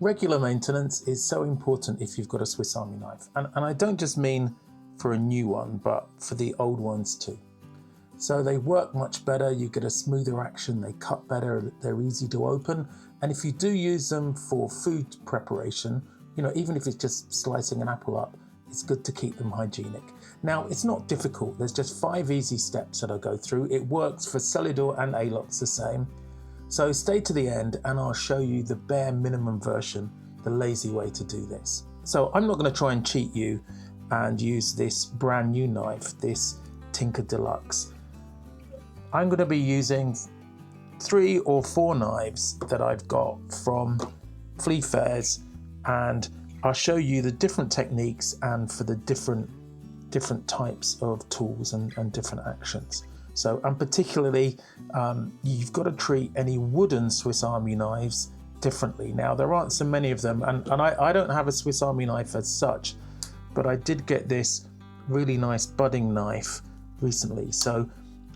Regular maintenance is so important if you've got a Swiss Army knife. And I don't just mean for a new one, but for the old ones too. So they work much better, you get a smoother action, they cut better, they're easy to open. And if you do use them for food preparation, you know, even if it's just slicing an apple up, it's good to keep them hygienic. Now, it's not difficult. There's just 5 easy steps that I go through. It works for Celidor and Alox the same. So stay to the end and I'll show you the bare minimum version, the lazy way to do this. So I'm not going to try and cheat you and use this brand new knife, this Tinker Deluxe. I'm going to be using 3 or 4 knives that I've got from flea fairs, and I'll show you the different techniques and for the different types of tools and different actions. So, and particularly, you've got to treat any wooden Swiss Army knives differently. Now, there aren't so many of them, and I don't have a Swiss Army knife as such, but I did get this really nice budding knife recently. So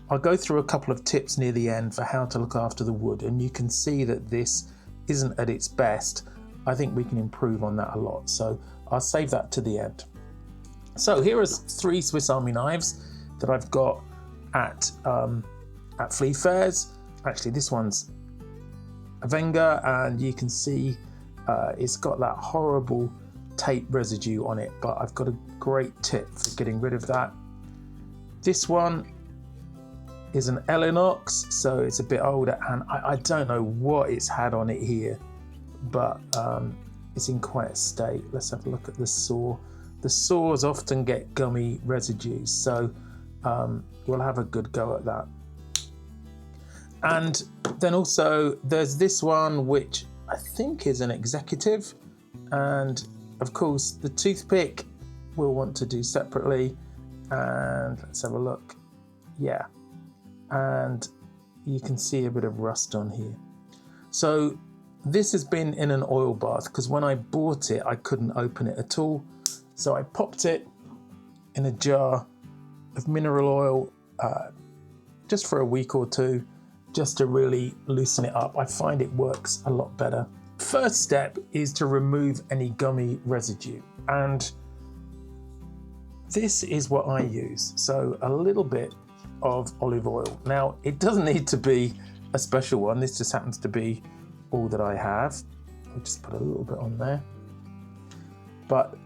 I'll go through a couple of tips near the end for how to look after the wood, and you can see that this isn't at its best. I think we can improve on that a lot, so I'll save that to the end. So here are 3 Swiss Army knives that I've got at flea fairs. Actually, this one's a Wenger, and you can see it's got that horrible tape residue on it, but I've got a great tip for getting rid of that. This one is an Elinox, so it's a bit older, and I don't know what it's had on it here, but it's in quite a state. Let's have a look at the saw. The saws often get gummy residues, so we'll have a good go at that. And then also there's this one, which I think is an executive, and of course the toothpick we'll want to do separately. And let's have a look. Yeah, and you can see a bit of rust on here. So this has been in an oil bath, because when I bought it I couldn't open it at all, so I popped it in a jar of mineral oil just for a week or 2, just to really loosen it up. I find it works a lot better. First step is to remove any gummy residue, and this is what I use. So a little bit of olive oil. Now, it doesn't need to be a special one. This just happens to be all that I have. I'll just put a little bit on there. But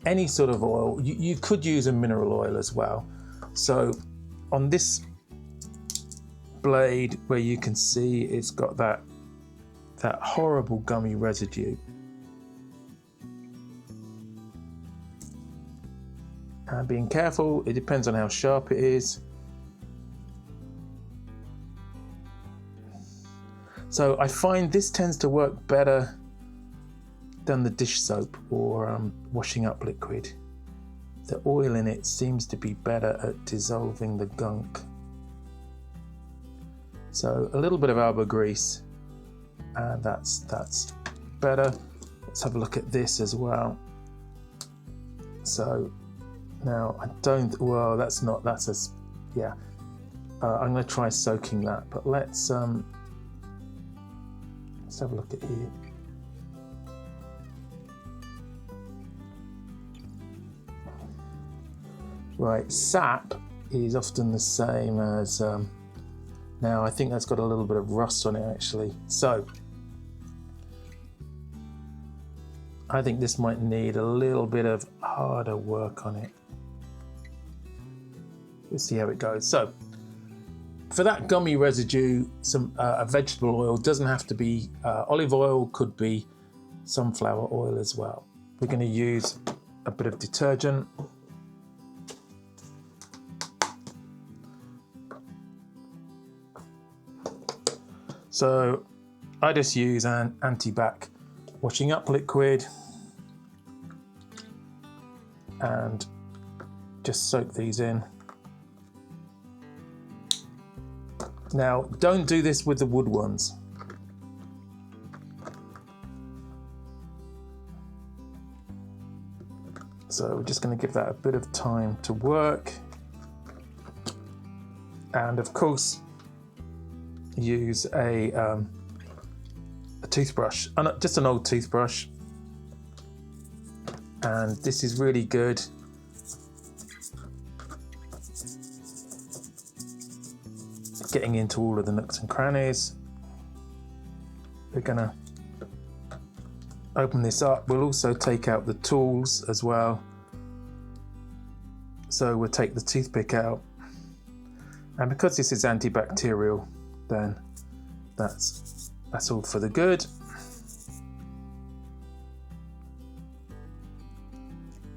any sort of oil, you could use a mineral oil as well. So on this blade, where you can see it's got that horrible gummy residue, and being careful, it depends on how sharp it is. So I find this tends to work better than the dish soap or washing up liquid. The oil in it seems to be better at dissolving the gunk. So a little bit of elbow grease, and that's better. Let's have a look at this as well. So now yeah. I'm going to try soaking that, but let's have a look at here. Right, sap is often the same as, now I think that's got a little bit of rust on it actually. So I think this might need a little bit of harder work on it. Let's see how it goes. So for that gummy residue, a vegetable oil, doesn't have to be olive oil, could be sunflower oil as well. We're going to use a bit of detergent. So I just use an anti-bac washing up liquid and just soak these in. Now, don't do this with the wood ones. So we're just going to give that a bit of time to work. And of course, use a toothbrush, and just an old toothbrush, and this is really good. Getting into all of the nooks and crannies. We're gonna open this up. We'll also take out the tools as well. So we'll take the toothpick out, and because this is antibacterial, then that's all for the good.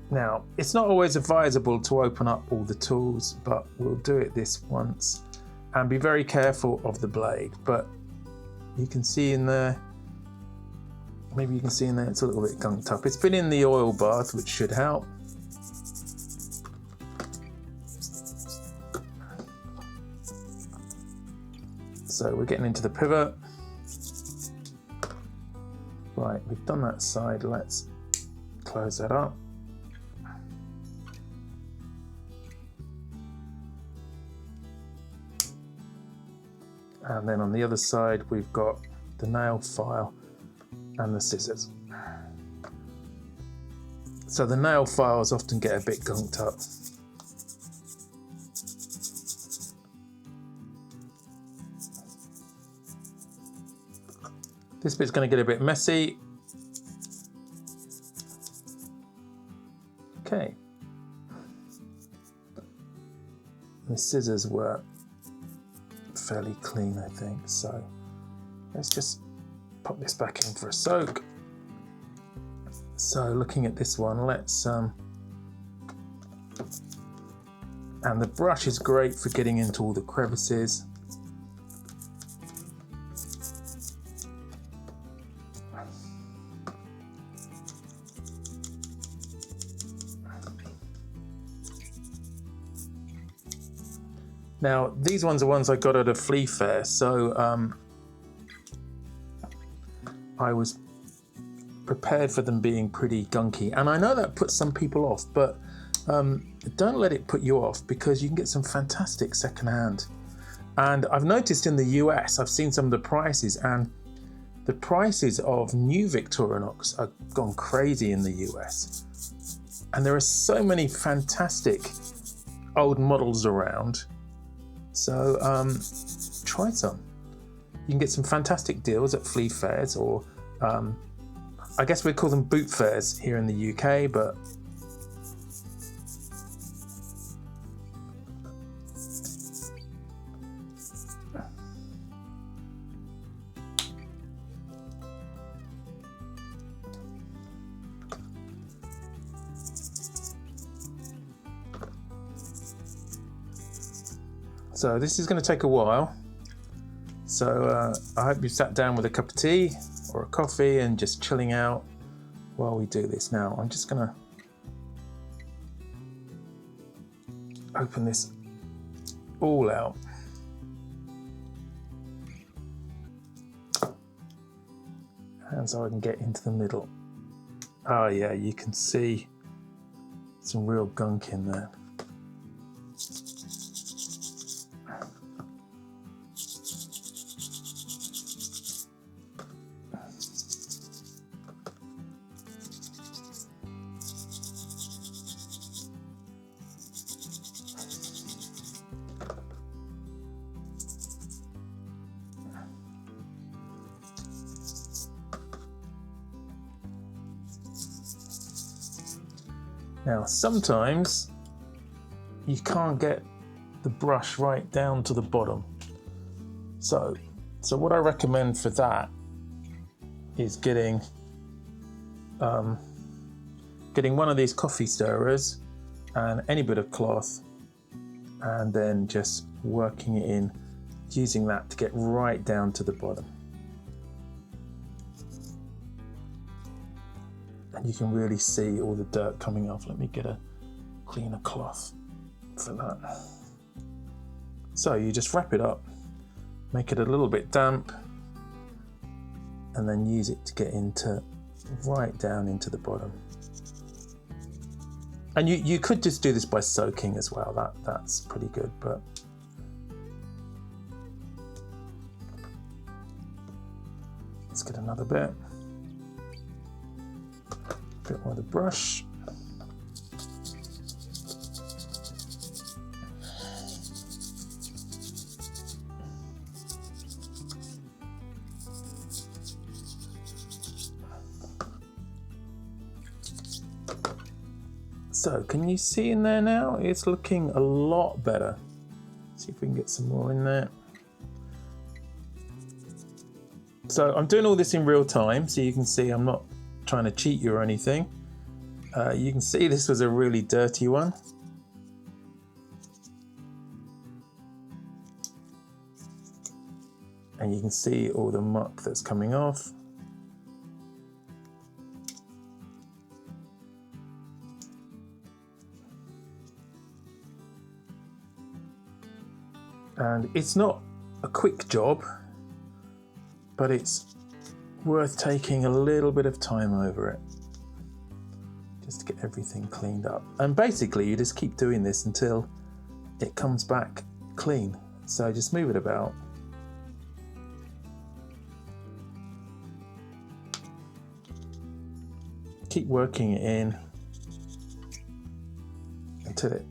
Now, it's not always advisable to open up all the tools, but we'll do it this once. And be very careful of the blade, but you can see in there, maybe you can see in there, it's a little bit gunked up. It's been in the oil bath, which should help. So we're getting into the pivot. Right, we've done that side, let's close that up. And then on the other side, we've got the nail file and the scissors. So the nail files often get a bit gunked up. This bit's going to get a bit messy. Okay. The scissors were fairly clean, I think, so let's just pop this back in for a soak. So looking at this one, let's and the brush is great for getting into all the crevices. Now, these ones are ones I got at a flea fair, so I was prepared for them being pretty gunky. And I know that puts some people off, but don't let it put you off, because you can get some fantastic secondhand. And I've noticed in the US, I've seen some of the prices, and the prices of new Victorinox have gone crazy in the US. And there are so many fantastic old models around. So try some. You can get some fantastic deals at flea fairs, or I guess we call them boot fairs here in the UK, but so this is going to take a while. So I hope you sat down with a cup of tea or a coffee and just chilling out while we do this. Now I'm just going to open this all out. And so I can get into the middle. Oh yeah, you can see some real gunk in there. Now, sometimes you can't get the brush right down to the bottom. So what I recommend for that is getting one of these coffee stirrers and any bit of cloth, and then just working it in, using that to get right down to the bottom. And you can really see all the dirt coming off. Let me get a cleaner cloth for that. So you just wrap it up, make it a little bit damp, and then use it to get into right down into the bottom. And you could just do this by soaking as well. That's pretty good, but get another bit. A bit more of the brush. So can you see in there now? It's looking a lot better. See if we can get some more in there. So I'm doing all this in real time, so you can see I'm not trying to cheat you or anything. You can see this was a really dirty one. And you can see all the muck that's coming off. And it's not a quick job, but it's worth taking a little bit of time over it, just to get everything cleaned up. And basically you just keep doing this until it comes back clean. So just move it about. Keep working it in until it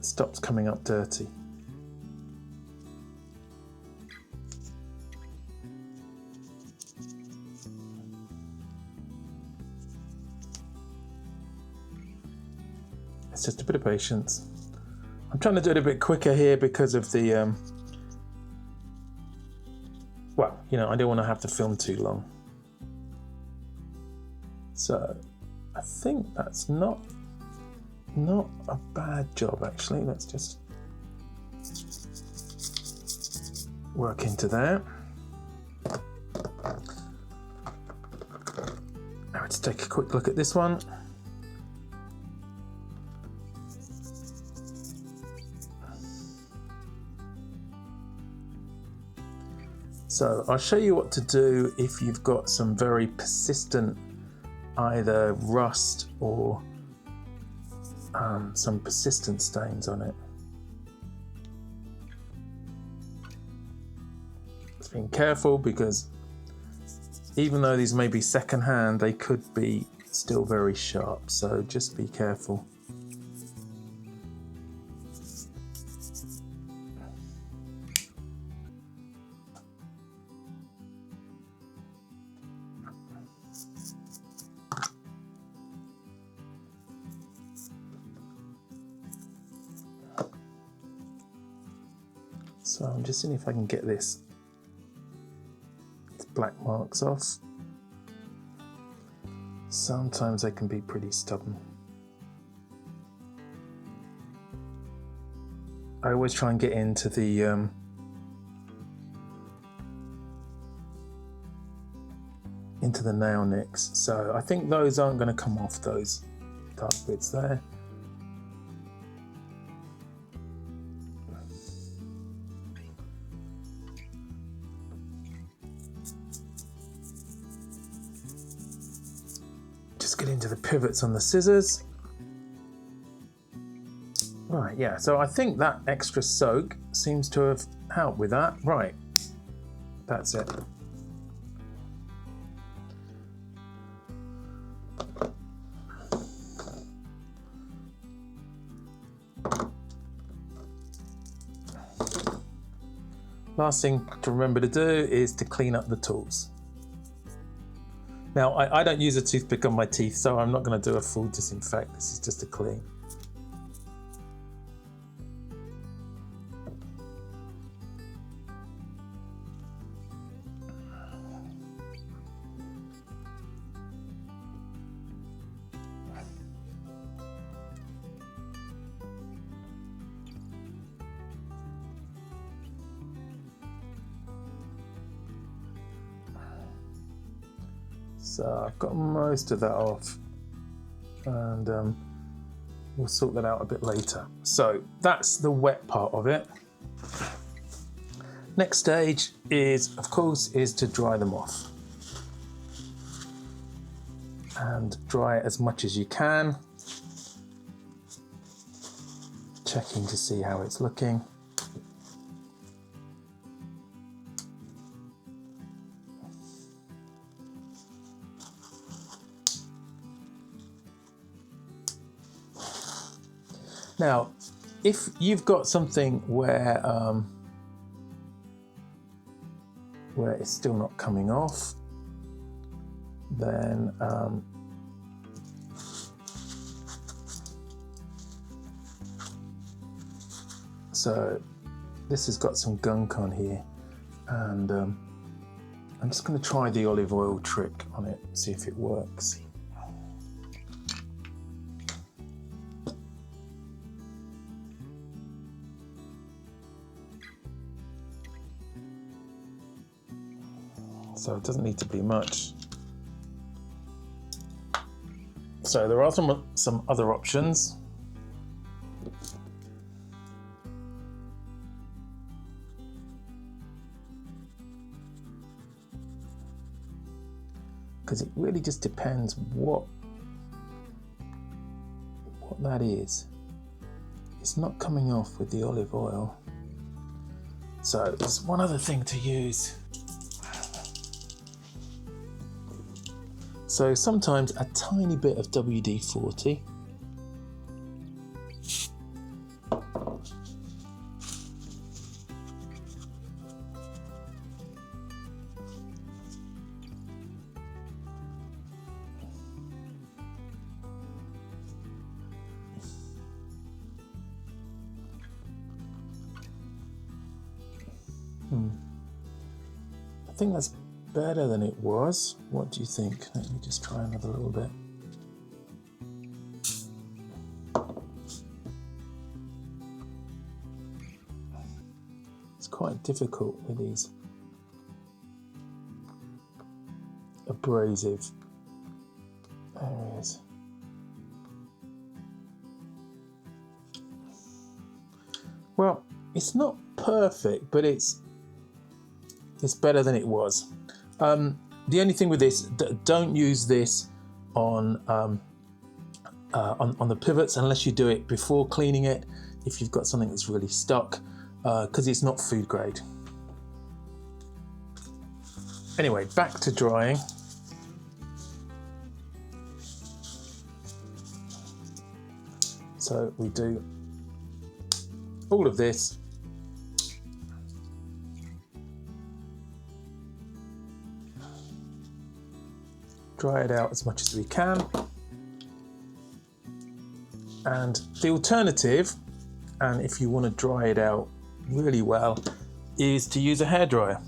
stops coming up dirty. It's just a bit of patience. I'm trying to do it a bit quicker here because of the, well, you know, I don't want to have to film too long. So I think that's not a bad job actually. Let's just work into there. Now let's take a quick look at this one. So I'll show you what to do if you've got some very persistent either rust or some persistent stains on it. Just being careful because even though these may be second hand, they could be still very sharp, so just be careful. So I'm just seeing if I can get these black marks off. Sometimes they can be pretty stubborn. I always try and get into the nail nicks. So I think those aren't going to come off, those dark bits there. Just get into the pivots on the scissors. Right, yeah, so I think that extra soak seems to have helped with that. Right, that's it. Last thing to remember to do is to clean up the tools. Now, I don't use a toothpick on my teeth, so I'm not going to do a full disinfect. This is just a clean. So I've got most of that off, and we'll sort that out a bit later. So that's the wet part of it. Next stage is, of course, to dry them off. And dry as much as you can. Checking to see how it's looking. Now, if you've got something where it's still not coming off, then so this has got some gunk on here, and I'm just going to try the olive oil trick on it, see if it works. So it doesn't need to be much. So there are some other options. Because it really just depends what that is. It's not coming off with the olive oil. So there's one other thing to use. So sometimes a tiny bit of WD-40. I think that's better than it was. What do you think? Let me just try another little bit. It's quite difficult with these abrasive areas. Well, it's not perfect, but it's better than it was. The only thing with this, don't use this on the pivots unless you do it before cleaning it, if you've got something that's really stuck, because it's not food grade. Anyway, back to drying. So we do all of this. Dry it out as much as we can. And the alternative, and if you want to dry it out really well, is to use a hairdryer.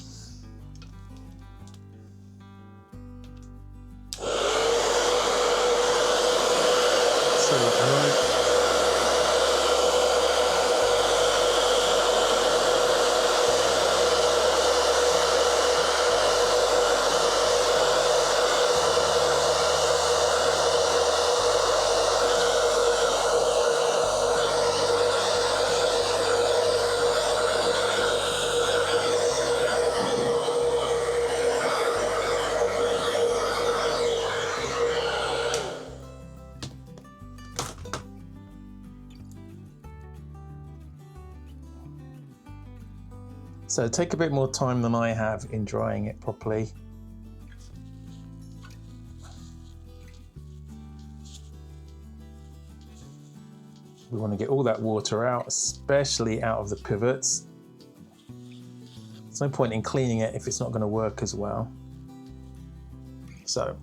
So take a bit more time than I have in drying it properly. We want to get all that water out, especially out of the pivots. There's no point in cleaning it if it's not going to work as well. So.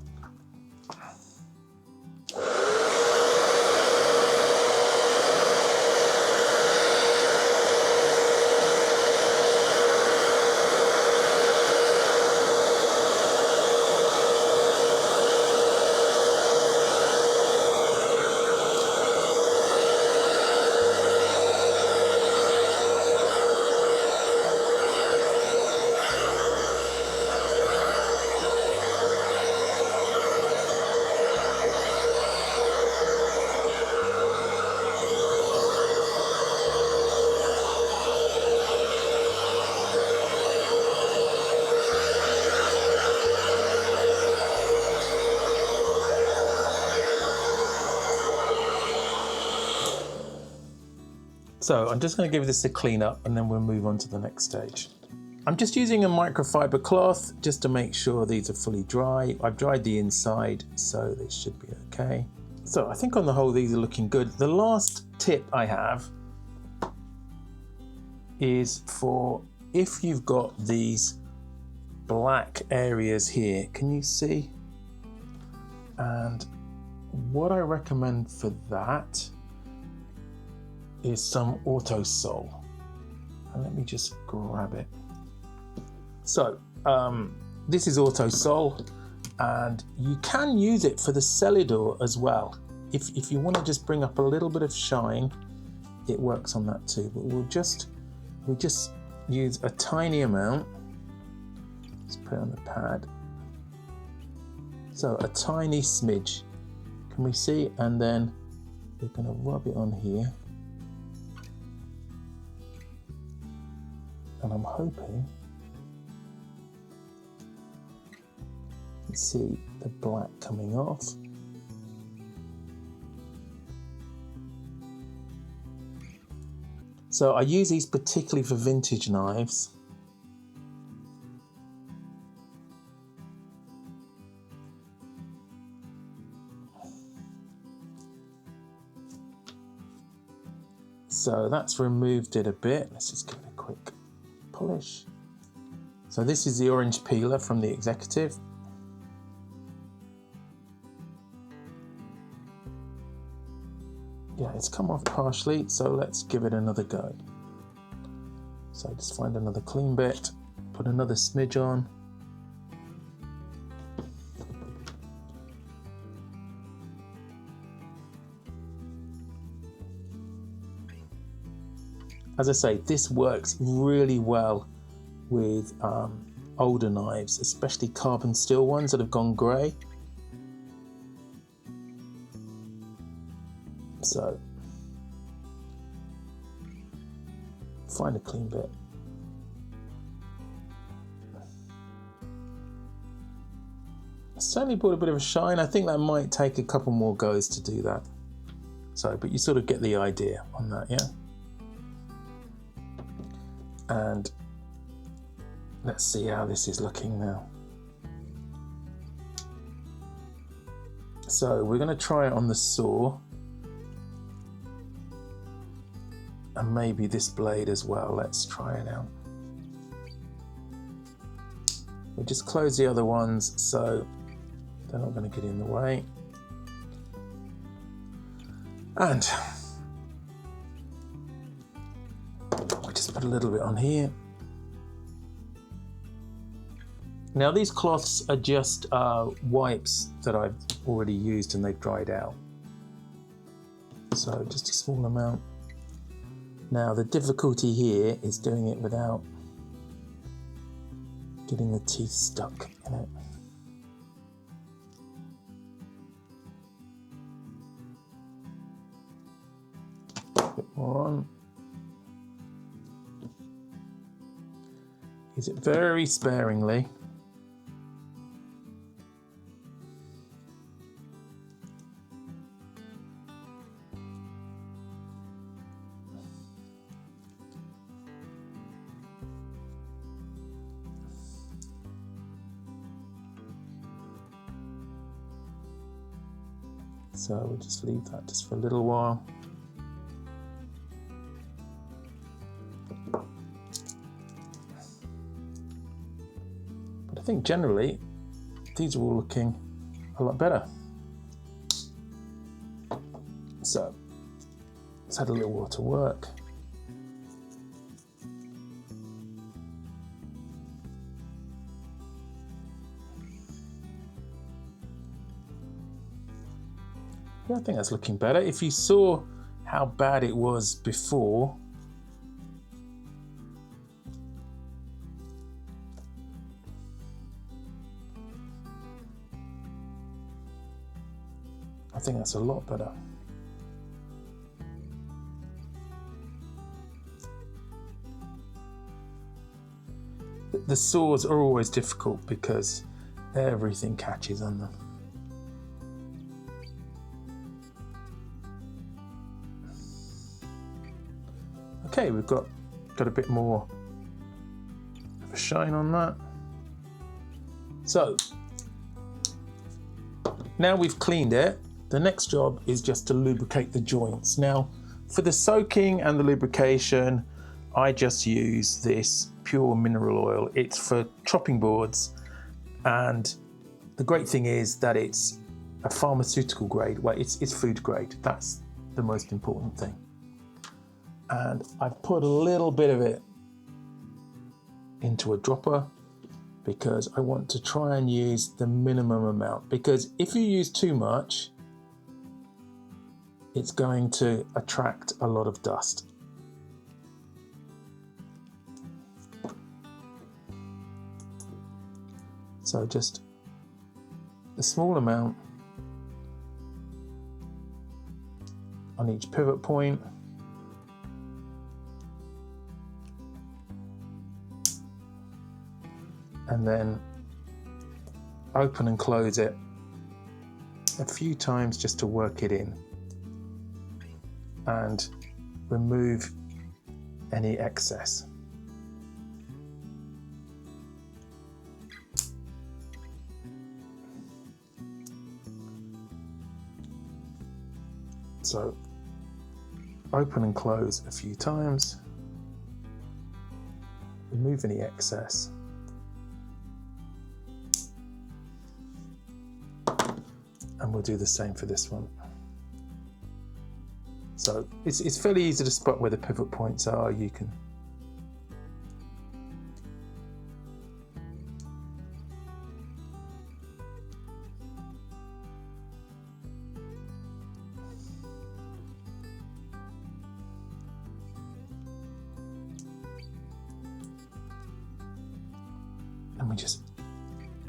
So I'm just going to give this a clean up and then we'll move on to the next stage. I'm just using a microfiber cloth just to make sure these are fully dry. I've dried the inside, so they should be okay. So I think on the whole these are looking good. The last tip I have is for if you've got these black areas here, can you see? And what I recommend for that is some auto sol. And let me just grab it. So this is auto sol, and you can use it for the Celidor as well. If you want to just bring up a little bit of shine, it works on that too. But we'll just use a tiny amount. Let's put it on the pad. So a tiny smidge. Can we see? And then we're going to rub it on here. And I'm hoping you can see the black coming off. So I use these particularly for vintage knives. So that's removed it a bit. Let's just give it a quick polish. So this is the orange peeler from the Executive. Yeah, it's come off partially, so let's give it another go. So just find another clean bit, put another smidge on. As I say, this works really well with older knives, especially carbon steel ones that have gone grey. So, find a clean bit. Certainly brought a bit of a shine. I think that might take a couple more goes to do that. So, but you sort of get the idea on that, yeah? And let's see how this is looking now. So we're going to try it on the saw, and maybe this blade as well. Let's try it out. We'll just close the other ones so they're not going to get in the way. And we'll just put a little bit on here. Now these cloths are just wipes that I've already used and they've dried out. So just a small amount. Now the difficulty here is doing it without getting the teeth stuck in it. A bit more on. Use it very sparingly. So we'll just leave that just for a little while. But I think generally these are all looking a lot better. So let's add a little more to work. Yeah, I think that's looking better. If you saw how bad it was before, I think that's a lot better. The saws are always difficult because everything catches on them. Okay, we've got a bit more of a shine on that. So now we've cleaned it, the next job is just to lubricate the joints. Now, for the soaking and the lubrication, I just use this pure mineral oil. It's for chopping boards, and the great thing is that it's a pharmaceutical grade. Well, it's food grade. That's the most important thing. And I've put a little bit of it into a dropper because I want to try and use the minimum amount, because if you use too much, it's going to attract a lot of dust. So just a small amount on each pivot point. And then open and close it a few times just to work it in and remove any excess. So open and close a few times, remove any excess. And we'll do the same for this one. So it's fairly easy to spot where the pivot points are. You can and we just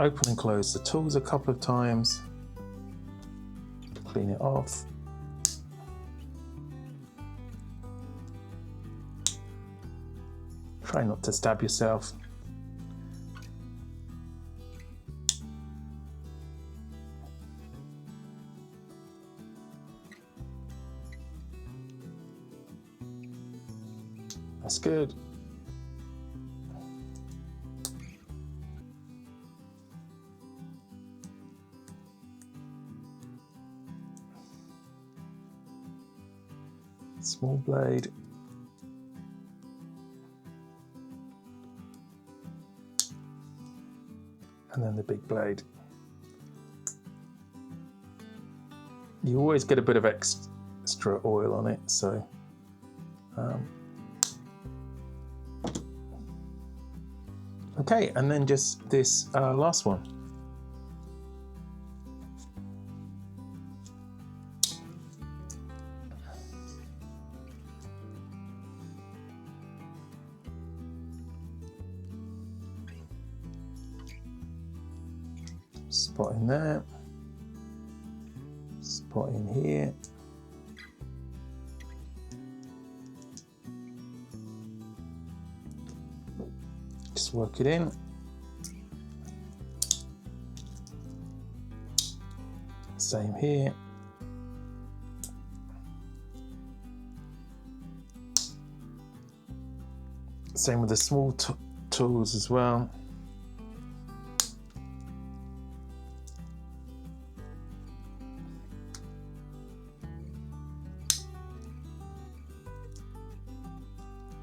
open and close the tools a couple of times. Clean it off. Try not to stab yourself. That's good. Small blade. And then the big blade. You always get a bit of extra oil on it, so okay, and then just this last one. Spot in there, spot in here, just work it in. Same here. Same with the small tools as well.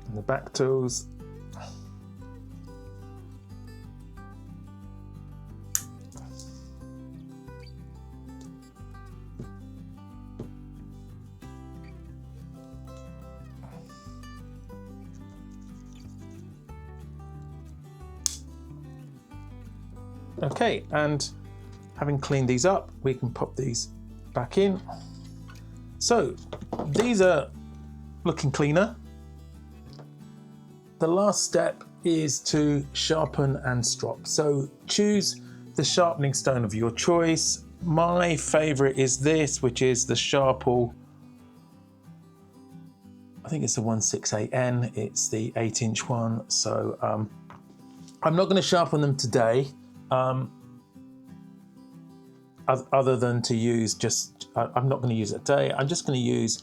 And the back tools. Okay, and having cleaned these up, we can pop these back in. So these are looking cleaner. The last step is to sharpen and strop. So choose the sharpening stone of your choice. My favorite is this, which is the Sharple. I think it's the 168N. It's the 8-inch one. So I'm not going to sharpen them today. Other than to use I'm not going to use it today. I'm just going to use,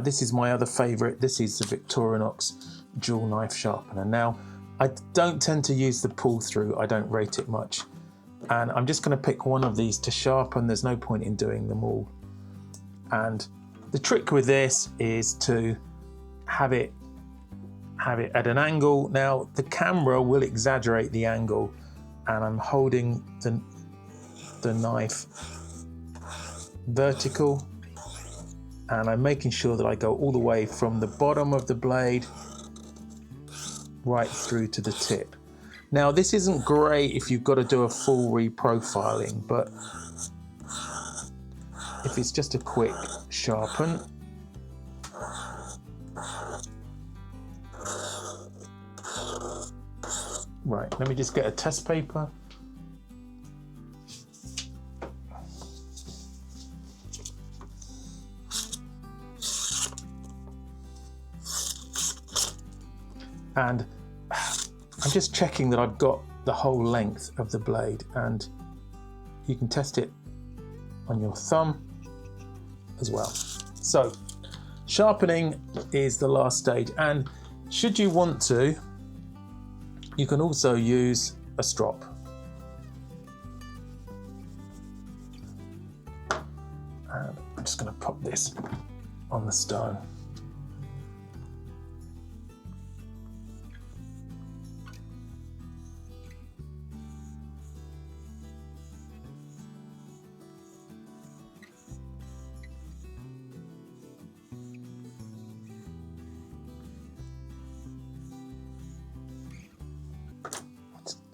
this is my other favorite. This is the Victorinox dual knife sharpener. Now, I don't tend to use the pull through. I don't rate it much. And I'm just going to pick one of these to sharpen. There's no point in doing them all. And the trick with this is to have it at an angle. Now the camera will exaggerate the angle, and I'm holding the knife vertical, and I'm making sure that I go all the way from the bottom of the blade right through to the tip. Now this isn't great if you've got to do a full reprofiling, but if it's just a quick sharpen, right, let me just get a test paper. And I'm just checking that I've got the whole length of the blade, and you can test it on your thumb as well. So sharpening is the last stage, and should you want to, you can also use a strop. And I'm just going to pop this on the stone.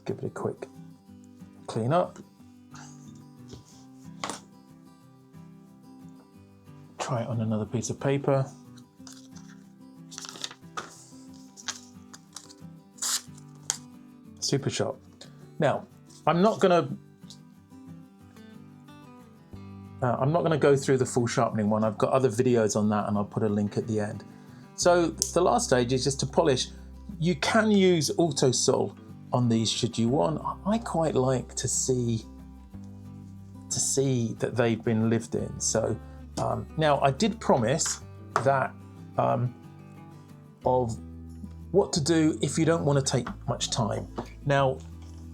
Give it a quick clean up. Try it on another piece of paper. Super sharp. Now, I'm not going to go through the full sharpening one. I've got other videos on that, and I'll put a link at the end. So the last stage is just to polish. You can use auto sol on these should you want. I quite like to see that they've been lived in. So now I did promise that of what to do if you don't want to take much time. Now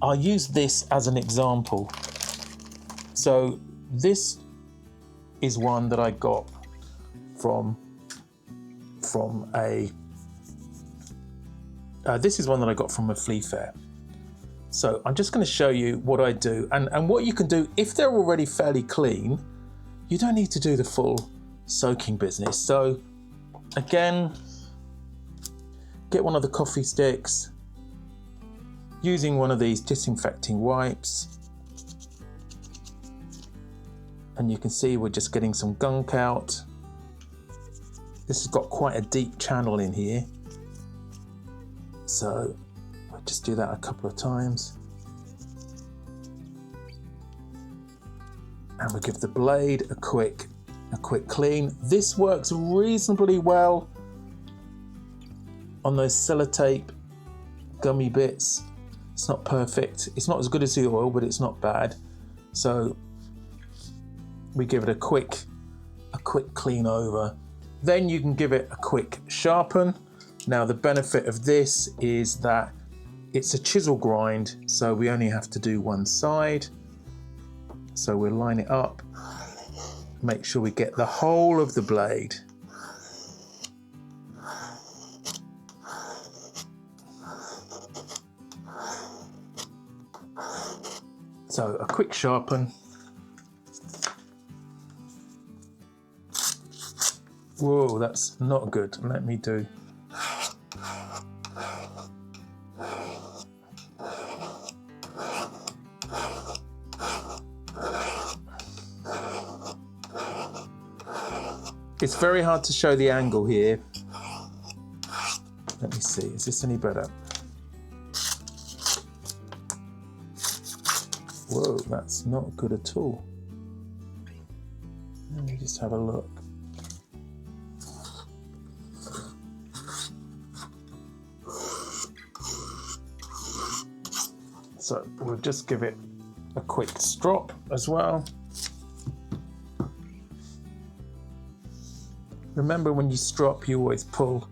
I'll use this as an example. So this is one that I got from a this is one that I got from a flea fair. So I'm just going to show you what I do, and what you can do if they're already fairly clean. You don't need to do the full soaking business. So again, get one of the coffee sticks, using one of these disinfecting wipes, and you can see we're just getting some gunk out. This has got quite a deep channel in here, so I'll just do that a couple of times. And we give the blade a quick clean. This works reasonably well on those sellotape gummy bits. It's not perfect. It's not as good as the oil, but it's not bad. So we give it a quick clean over. Then you can give it a quick sharpen. Now the benefit of this is that it's a chisel grind, so we only have to do one side. So we'll line it up, make sure we get the whole of the blade. So a quick sharpen. Whoa, that's not good. Let me do. It's very hard to show the angle here. Let me see, is this any better? Whoa, that's not good at all. Let me just have a look. So we'll just give it a quick strop as well. Remember, when you strop, you always pull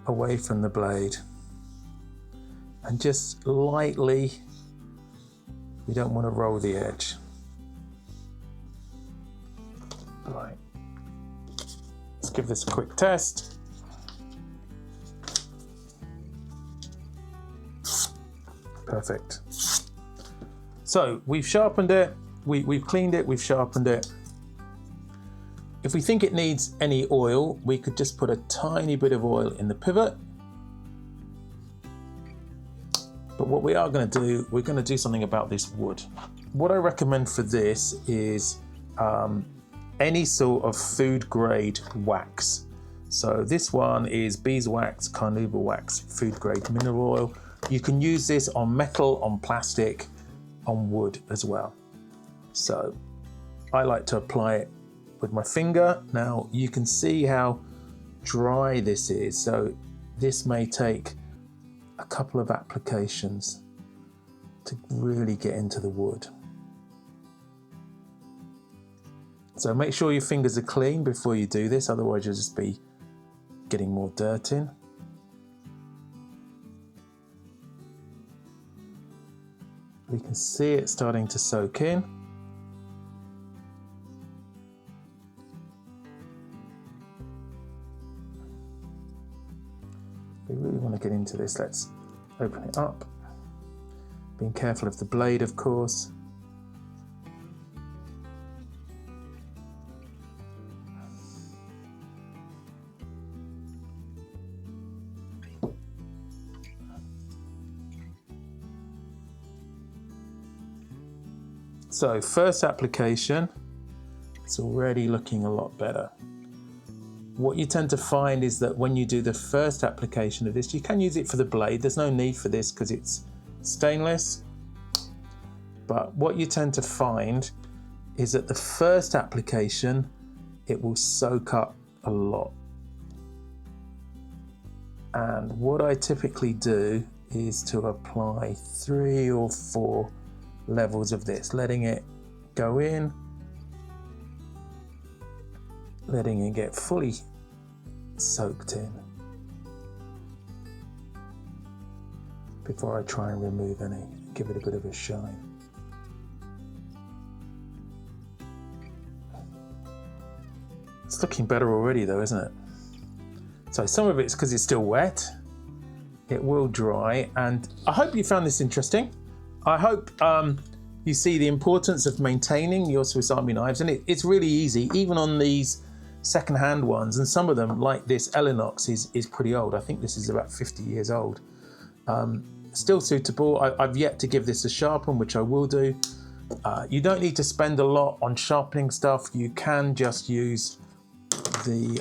away from the blade. And just lightly, we don't want to roll the edge. Right, give this a quick test. Perfect. So we've sharpened it, we've cleaned it, we've sharpened it. If we think it needs any oil, we could just put a tiny bit of oil in the pivot. But what we are going to do, we're going to do something about this wood. What I recommend for this is any sort of food grade wax. So this one is beeswax, carnauba wax, food grade mineral oil. You can use this on metal, on plastic, on wood as well. So I like to apply it with my finger. Now you can see how dry this is. So this may take a couple of applications to really get into the wood. So make sure your fingers are clean before you do this, otherwise you'll just be getting more dirt in. We can see it starting to soak in. We really want to get into this. Let's open it up. Being careful of the blade, of course. So first application, it's already looking a lot better. What you tend to find is that when you do the first application of this, you can use it for the blade. There's no need for this because it's stainless. But what you tend to find is that the first application, it will soak up a lot. And what I typically do is to apply 3 or 4 levels of this, letting it go in, letting it get fully soaked in before I try and remove any, give it a bit of a shine. It's looking better already though, isn't it? So some of it's because it's still wet. It will dry, and I hope you found this interesting. I hope you see the importance of maintaining your Swiss Army knives, and it's really easy, even on these second-hand ones, and some of them, like this Victorinox, is pretty old. I think this is about 50 years old. Still suitable. I've yet to give this a sharpen, which I will do. You don't need to spend a lot on sharpening stuff. You can just use the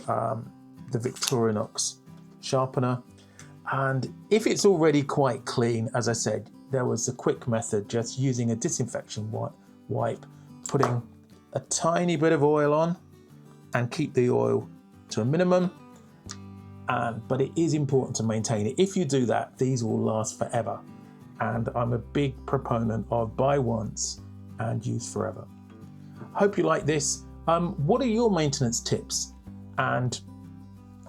Victorinox sharpener. And if it's already quite clean, as I said, there was a quick method, just using a disinfection wipe, putting a tiny bit of oil on, and keep the oil to a minimum. But it is important to maintain it. If you do that, these will last forever. And I'm a big proponent of buy once and use forever. Hope you like this. What are your maintenance tips? And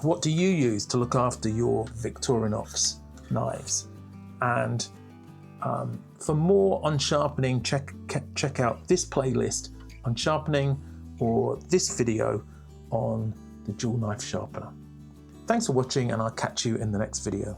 what do you use to look after your Victorinox knives? And for more on sharpening, check out this playlist on sharpening, or this video on the dual knife sharpener. Thanks for watching, and I'll catch you in the next video.